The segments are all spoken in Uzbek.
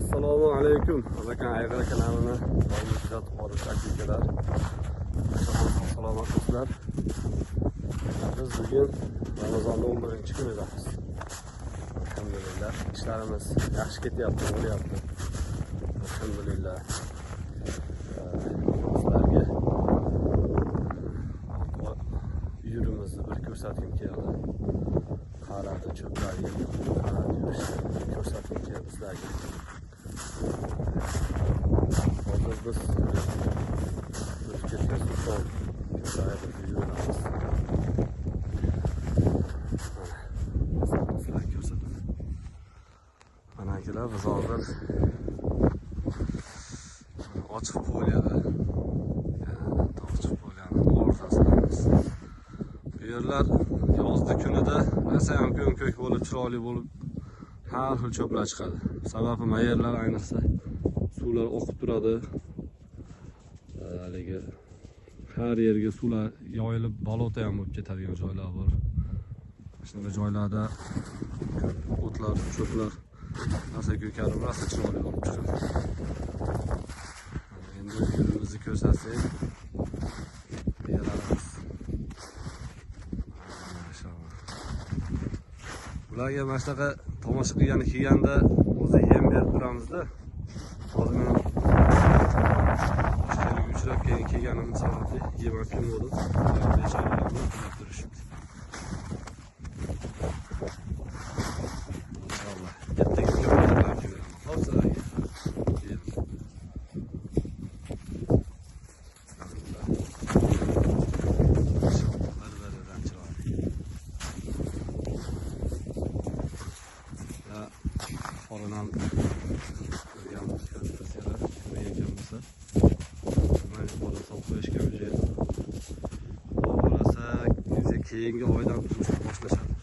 Assalomu alaykum. Abakan Ayg'ira kanalini doimiy kuzatib borish aktivitelar. Salomatmisizlar. Biz bugun Ramazonning 11-kunidamiz. Alhamdulillah, ishlarimiz yaxshi ketyapti, bo'lyapti. Alhamdulillah. Sizlarga yurimizni bir ko'rsatgim keldi. Qaradi cho'plarga, qaradi yurishni ko'rsatgim keldi sizlarga. Hozir biz ketgan Sulton ko'chada yuramiz. Sizlarga ko'rsataman. Mana akalar, biz hozir ochiq poliyada, ochiq poliyani o'rtasidamiz. Bu yerlar yozda kunida rosa ham ko'k bo'lib, chiroyli bo'lib, har xil cho'plar chiqadi. Sababi mayerlar ayniqsa suvlar oqib turadi. Haligi har yerga suvlar yoyilib, bolota ham bo'lib ketadigan joylar bor. Shunaqa joylarda o'tlar, cho'plar rosa ko'karib, rosa chiroyli bo'lib chiqadi. Endi yo'limizni ko'rsatsak, beramiz. Ularga mana shunaqa tomosha qilgani kelganda o'zi yem berib turamizda. Hozir men ishlarga uchrab kelganim sababli yem olib keldim. Bechoralarni qilib turishibdi. Inshaalloh katta ko'paytirib kelamiz. Hozirga. Oradan yalnız gösterseler, buraya gelmese mecbur salp qo'yishga uje. Bo'lmasa keyingi oydan turishni boshlashadi.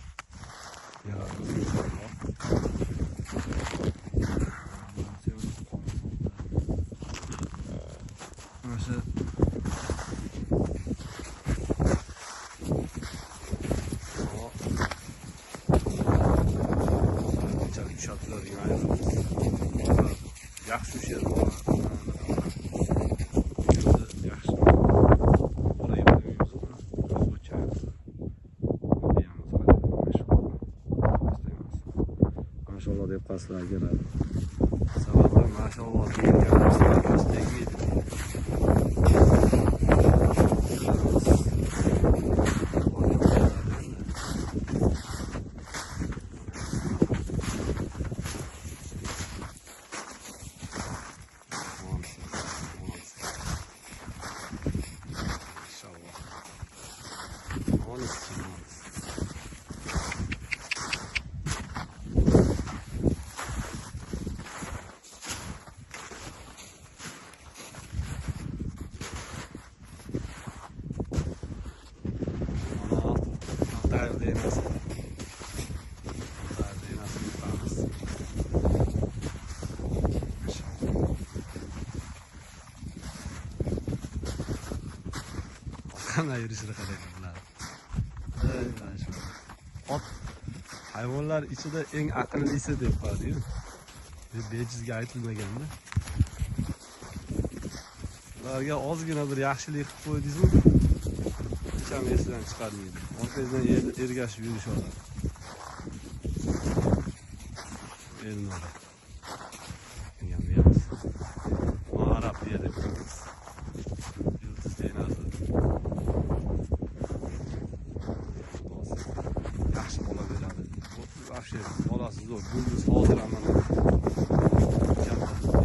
Yaxshi ishlar bor. Yaxshi. Oraya qo'yamiz. Mashallah deb qaslar keladi. Sababi mashallah deganimiz tegmaydi. Qanday yurishini qarayman. Ot hayvonlar ichida eng aqllisi deb qo'yadi-yu. Bejizga aytilmaganda. Ularga ozgina bir yaxshilik qilib qo'ydingizmi? Hech ham esidan chiqarmaydi. Orqangizdan ergashib yurishadi. Endi bolasi zo'r. Bulduz hozir ham mana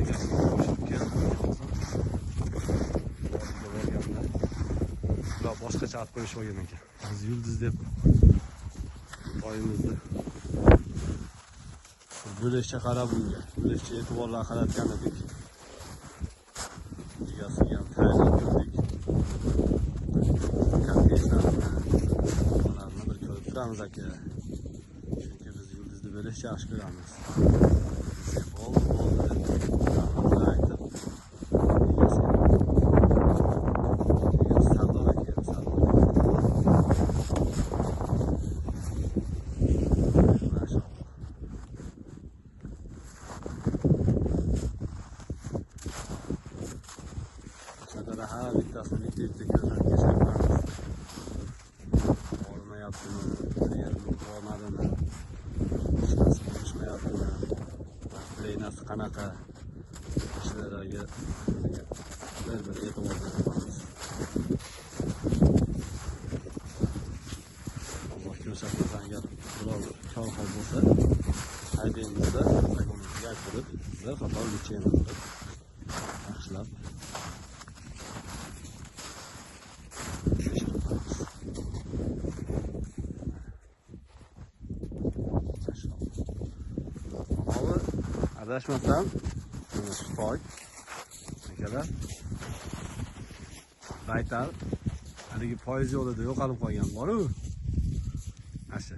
egasiga qo'shib keldi. Ular boshqacha at qo'yishib olgan ekan. Biz yulduz deb oyimizni bo'lishcha qarab unga. Bo'lishcha e'tiborlar qaratgan edik. Egasiga ham tayyorlab ko'rdik. Ularni bir ko'rib turamiz aka. Böylece yaxshi ko'ramiz. bittasini bitta ko'rsatib kechiramiz. Olmayaptimi, yerini qilolmadimi, ishlasi bo'lishmayaptimi, plenasi qanaqa, ishlarga bir e'tibor beramiz. Alloh ko'rsatmasa agar biror korxon bo'lsa, haydangizda vagonimizga kirib, bir qator litseyni qilib, yaxshilab adashmasam, mana shu toy akalar baytal haligi poyez yo'lida yo'qolib qolgan bor-ku. Asha.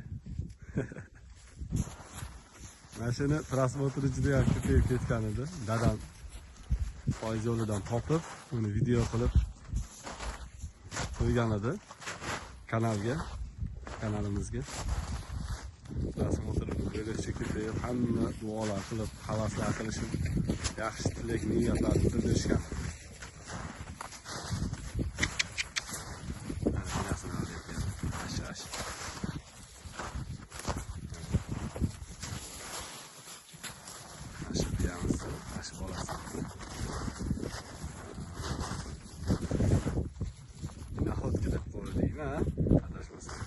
Mashina transport ichida ham ko'payib ketgan edi. Dadam poyez yo'lidan topib, uni video qilib qo'ygan edi kanalimizga. Transportni bo'lishi ko'payib, hamma duolar qilib, havaslar qilishib, yaxshi tilak niyatlarni bildirishgan. Nahodki deb qo'ydingmi, adashmasam.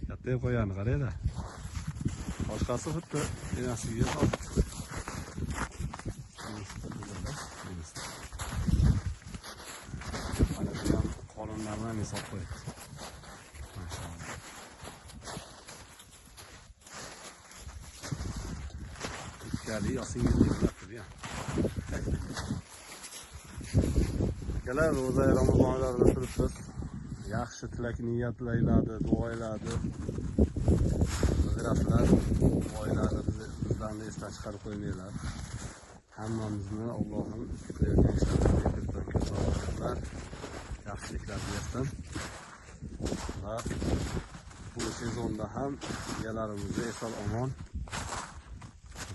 Katta qo'yani qaranglar. Boshqasi xuddi enasiga olib. Mana bu ham qonunlarni ham hisob qo'ydi. Maşallah. İkkali asingizlik qilibdi ya. Akalar, ro'za Ramazon oylarida turibsiz. Yaxshi tilak niyatlaylardi, duoylardi. Bildirasizlar, duoylarni bizlarni esdan chiqarib qo'ymanglar. Hammamizni Allohim qilayotgan ishlarimizni ko'proq yaxshiliklar bersin. Va bu sezonda ham egalarimizni eson omon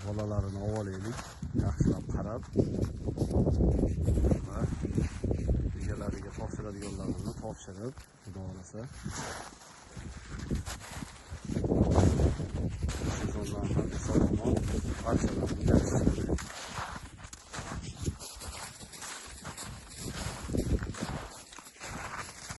bolalarini olaylik, yaxshilab qarab va egalariga topshiradiganlarini topshirib, Xudo xolasa sezondan ham eson omon barchalarni yaxshi